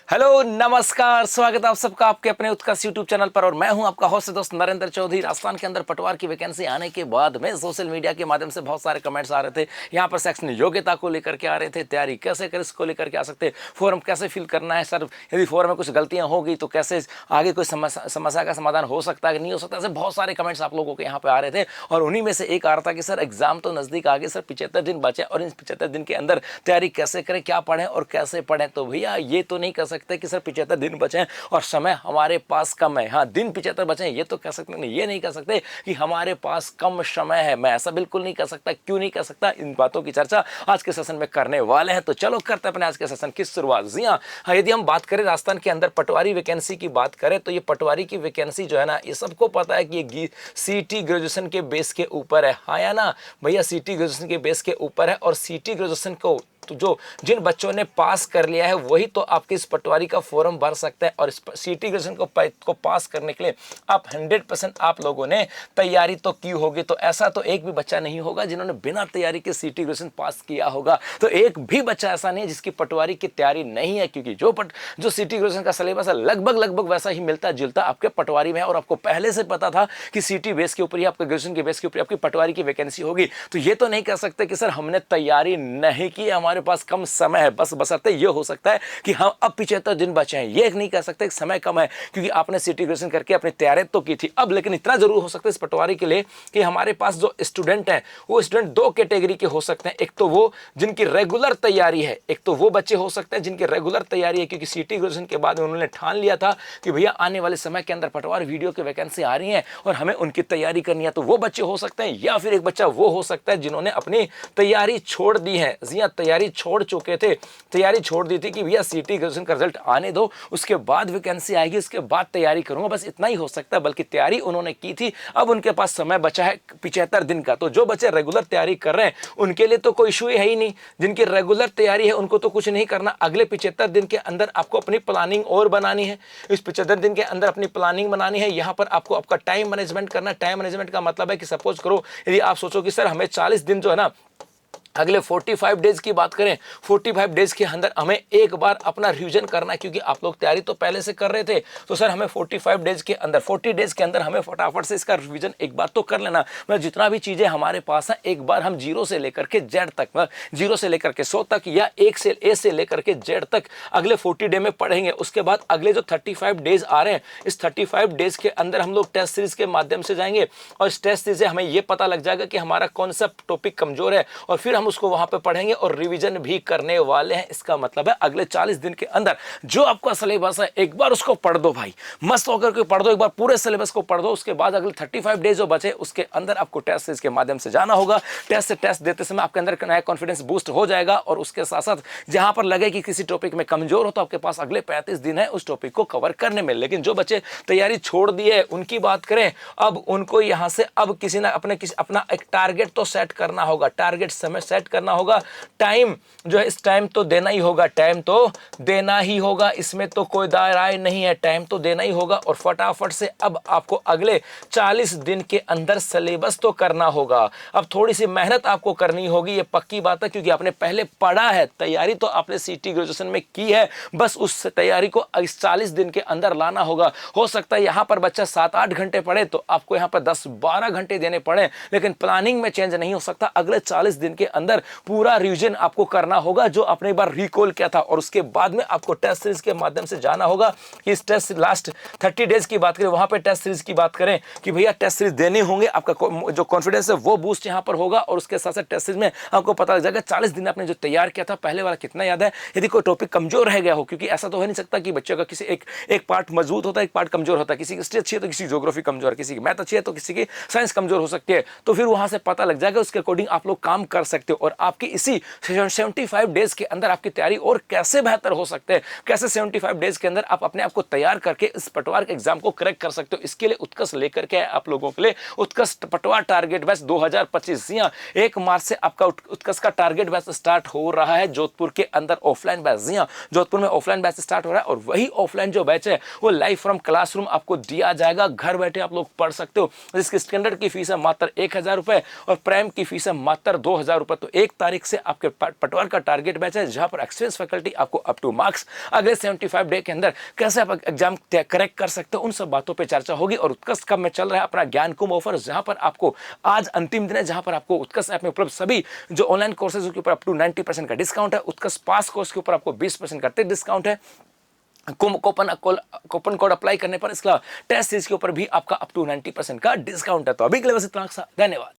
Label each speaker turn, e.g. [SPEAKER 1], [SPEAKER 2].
[SPEAKER 1] Hello नमस्कार, स्वागत है आप सबका आपके अपने उत्कर्ष यूट्यूब चैनल पर। और मैं हूं आपका होस्ट दोस्त नरेंद्र चौधरी। राजस्थान के अंदर पटवार की वैकेंसी आने के बाद में सोशल मीडिया के माध्यम से बहुत सारे कमेंट्स आ रहे थे। यहां पर सेक्शन योग्यता को लेकर के आ रहे थे, तैयारी कैसे करें इसको लेकर के आ सकते, फॉर्म कैसे फिल करना है सर, यदि फॉर्म में कुछ गलतियां होगी तो कैसे आगे कोई समस्या का समाधान हो सकता है कि नहीं हो सकता। ऐसे बहुत सारे कमेंट्स आप लोगों के यहाँ पे आ रहे थे और उन्हीं में से एक आ रहा था कि सर एग्जाम तो नजदीक आ गए सर, 75 दिन बचे और इन 75 दिन के अंदर तैयारी कैसे करें, क्या पढ़ें और कैसे पढ़ें। तो भैया ये तो नहीं कह सकते कि सर 75 दिन बचे हैं और समय हमारे पास कम है। हाँ, दिन 75 बचे हैं ये तो कह सकते नहीं, ये नहीं कह सकते कि हमारे पास कम समय है। मैं ऐसा बिल्कुल नहीं कह सकता। क्यों नहीं कह सकता, इन बातों की चर्चा आज के सेशन में करने वाले हैं। तो चलो करते हैं अपने आज के सेशन की शुरुआत। जी हाँ, यदि हम बात करें राजस्थान के अंदर पटवारी वैकेंसी की बात करें तो ये पटवारी की वैकेंसी जो है ना, ये सबको पता है कि ये सीटी ग्रेजुएशन के बेस के ऊपर है। हाँ या ना भैया, सीटी ग्रेजुएशन के बेस के ऊपर है। और सीटी ग्रेजुएशन को तो जिन बच्चों ने पास कर लिया है वही तो आपके इस पटवारी का फॉर्म भर सकता है। और इस सीटी ग्रेजुएशन को पास करने के लिए आप 100% आप लोगों ने तैयारी तो की होगी। तो ऐसा तो एक भी बच्चा नहीं होगा जिन्होंने बिना तैयारी के सीटी ग्रेजुएशन पास किया होगा। तो एक भी बच्चा ऐसा नहीं है जिसकी पटवारी की तैयारी नहीं है, क्योंकि जो सीटी ग्रेजुएशन का सिलेबस है लगभग वैसा ही मिलता जुलता आपके पटवारी में है। और आपको पहले से पता था कि सीटी बेस के ऊपर ही आपके ग्रेजुएशन के बेस के ऊपर आपकी पटवारी की वैकेंसी होगी। तो ये तो नहीं कह सकते कि सर हमने तैयारी नहीं की, हमारे पास कम समय है। बसरते ये हो सकता है कि हम अब 75 दिन बचे हैं, ये नहीं कह सकते कि समय कम है, क्योंकि आपने सीटी ग्रेजुएशन करके अपनी तैयारी तो की थी अब। लेकिन इतना जरूर हो सकता है इस पटवारी के लिए कि हमारे पास जो स्टूडेंट हैं वो स्टूडेंट दो कैटेगरी के हो सकते हैं। एक तो वो जिनकी रेगुलर तैयारी है, एक तो वो बच्चे हो सकते हैं जिनकी रेगुलर तैयारी है, क्योंकि सीटी ग्रेजुएशन के बाद उन्होंने ठान लिया था कि भैया आने वाले समय के अंदर पटवार वीडियो की वैकेंसी आ रही है और हमें उनकी तैयारी करनी है। तो वो बच्चे हो सकते हैं। या फिर एक बच्चा वो हो सकता है जिन्होंने अपनी तैयारी छोड़ दी है, तैयारी छोड़ चुके थे, तैयारी छोड़ दी थी कि भैया सीटी ग्रेजुएशन का रिजल्ट आने दो, उसके बाद वैकेंसी आएगी, उसके बाद तैयारी करूंगा। बस इतना ही हो सकता है, बल्कि तैयारी उन्होंने की थी, अब उनके पास समय बचा है 75 दिन का। तो जो बच्चे रेगुलर तैयारी कर रहे हैं उनके लिए तो कोई इशू है ही नहीं। जिनकी रेगुलर तैयारी है उनको तो कुछ नहीं करना। अगले 75 दिन के अंदर आपको अपनी प्लानिंग और बनानी है। इस 75 दिन के अंदर अपनी प्लानिंग बनानी है। यहां पर आपको आपका टाइम मैनेजमेंट करना है। टाइम मैनेजमेंट का मतलब है कि सपोज करो यदि आप सोचो कि सर हमें 40 दिन जो है ना, अगले 45 डेज की बात करें, 45 डेज के अंदर हमें एक बार अपना रिवीजन करना है, क्योंकि आप लोग तैयारी तो पहले से कर रहे थे। तो सर हमें 45 डेज के अंदर 40 डेज के अंदर हमें फटाफट से इसका रिवीजन एक बार तो कर लेना। मतलब जितना भी चीजें हमारे पास है एक बार हम जीरो से लेकर के जेड तक, जीरो से लेकर के 100 तक या ए से लेकर के जेड तक अगले 40 डे में पढ़ेंगे। उसके बाद अगले जो 35 डेज आ रहे हैं, इस 35 डेज के अंदर हम लोग टेस्ट सीरीज के माध्यम से जाएंगे और इस टेस्ट सीरीज से हमें यह पता लग जाएगा कि हमारा कौन सा टॉपिक कमजोर है और फिर हम उसको वहां पे पढ़ेंगे और रिवीजन भी करने वाले हैं। इसका मतलब है अगले 40 दिन के अंदर जो आपका सिलेबस है एक बार उसको पढ़ दो भाई, मस्त होकर के पढ़ दो, एक बार पूरे सिलेबस को पढ़ दो। उसके बाद अगले 35 डेज जो बचे उसके अंदर आपको टेस्ट सीरीज के माध्यम से जाना होगा। टेस्ट से टेस्ट देते समय आपके अंदर नया कॉन्फिडेंस बूस्ट हो जाएगा और उसके साथ साथ जहां पर लगे कि किसी टॉपिक में कमजोर हो तो आपके पास अगले 35 दिन है उस टॉपिक को कवर करने में। लेकिन जो बच्चे तैयारी छोड़ दी है उनकी बात करें, अब उनको यहां से अब किसी ना अपना एक टारगेट तो सेट करना होगा, टारगेट समय सेट करना होगा। टाइम जो है इस टाइम तो देना ही होगा, टाइम तो देना ही होगा, इसमें तो कोई राय नहीं है, टाइम तो देना ही होगा। और फटाफट से अब आपको अगले 40 दिन के अंदर सिलेबस तो करना होगा। अब थोड़ी सी मेहनत आपको करनी होगी, ये पक्की बात है, क्योंकि आपने पहले पढ़ा है, तैयारी तो आपने सीटी ग्रेजुएशन में की है, बस उस तैयारी को इस 40 दिन के अंदर लाना होगा। हो सकता है यहां पर बच्चा 7-8 घंटे पढ़े तो आपको यहां पर 10-12 घंटे देने पड़े, लेकिन प्लानिंग में चेंज नहीं हो सकता। अगले 40 दिन के अंदर पूरा रिवीजन आपको करना होगा जो आपने एक बार रिकॉल किया था। और उसके बाद में आपको टेस्ट सीरीज के माध्यम से जाना होगा कि इस टेस्ट लास्ट 30 डेज की बात करें, वहां पे टेस्ट सीरीज की बात करें कि भैया टेस्ट सीरीज देने होंगे, आपका जो कॉन्फिडेंस है वो बूस्ट यहां पर होगा। और उसके साथ साथ टेस्ट सीरीज में आपको पता लग जाएगा 40 दिन आपने जो तैयार किया था पहले वाला कितना याद है। यदि कोई टॉपिक कमजोर रह गया हो, क्योंकि ऐसा तो हो नहीं सकता कि बच्चे का किसी एक पार्ट मजबूत होता है, एक पार्ट कमजोर होता है, किसी की हिस्ट्री अच्छी है तो किसी की ज्योग्राफी कमजोर है, किसी की मैथ अच्छी है तो किसी की साइंस कमजोर हो सकती है। तो फिर वहां से पता लग जाएगा, उसके अकॉर्डिंग आप लोग काम कर सकते हो और आपकी इसी 75 डेज के अंदर आपकी तैयारी और कैसे बेहतर हो सकते हैं, कैसे 75 डेज के अंदर आप अपने आप को तैयार करके इस पटवार के एग्जाम को क्रैक कर सकते हो। इसके लिए उत्कर्ष लेकर के आप लोगों के लिए उत्कर्ष पटवार टारगेट बैच 2025। 1 मार्च से आपका उत्कर्ष का टारगेट बैच स्टार्ट हो रहा है जोधपुर के अंदर ऑफलाइन बैच। जोधपुर में ऑफलाइन बैच स्टार्ट हो रहा है और वही ऑफलाइन जो बैच है वो लाइव फ्रॉम क्लासरूम आपको दिया जाएगा, घर बैठे आप लोग पढ़ सकते हो। जिसकी स्टैंडर्ड की फीस है मात्र 1000 रुपए और प्राइम की फीस है मात्र 2000 रुपए तो 1 तारीख से आपके पटवार का टारगेट बैच है, जहां पर एक्सपीरियंस फैकल्टी आपको अप टू मार्क्स अगले 75 डे के अंदर कैसे आप एग्जाम करेक्ट कर सकते हो, उन सब बातों पे चर्चा होगी। और उत्कर्ष कब में चल रहा है अपना ज्ञान कुंभ ऑफर, जहां पर आपको आज अंतिम दिन है, जहां पर आपको उत्कर्ष ऐप में उपलब्ध सभी जो ऑनलाइन कोर्सेज के ऊपर अप टू 90% का डिस्काउंट है। उत्कर्ष पास कोर्स के ऊपर आपको 20% का डिस्काउंट है। कूपन कोड अप्लाई करने पर इसका टेस्ट सीरीज के ऊपर भी आपका अप टू 90% का डिस्काउंट है। तो अभी के लिए बस इतना सा, धन्यवाद।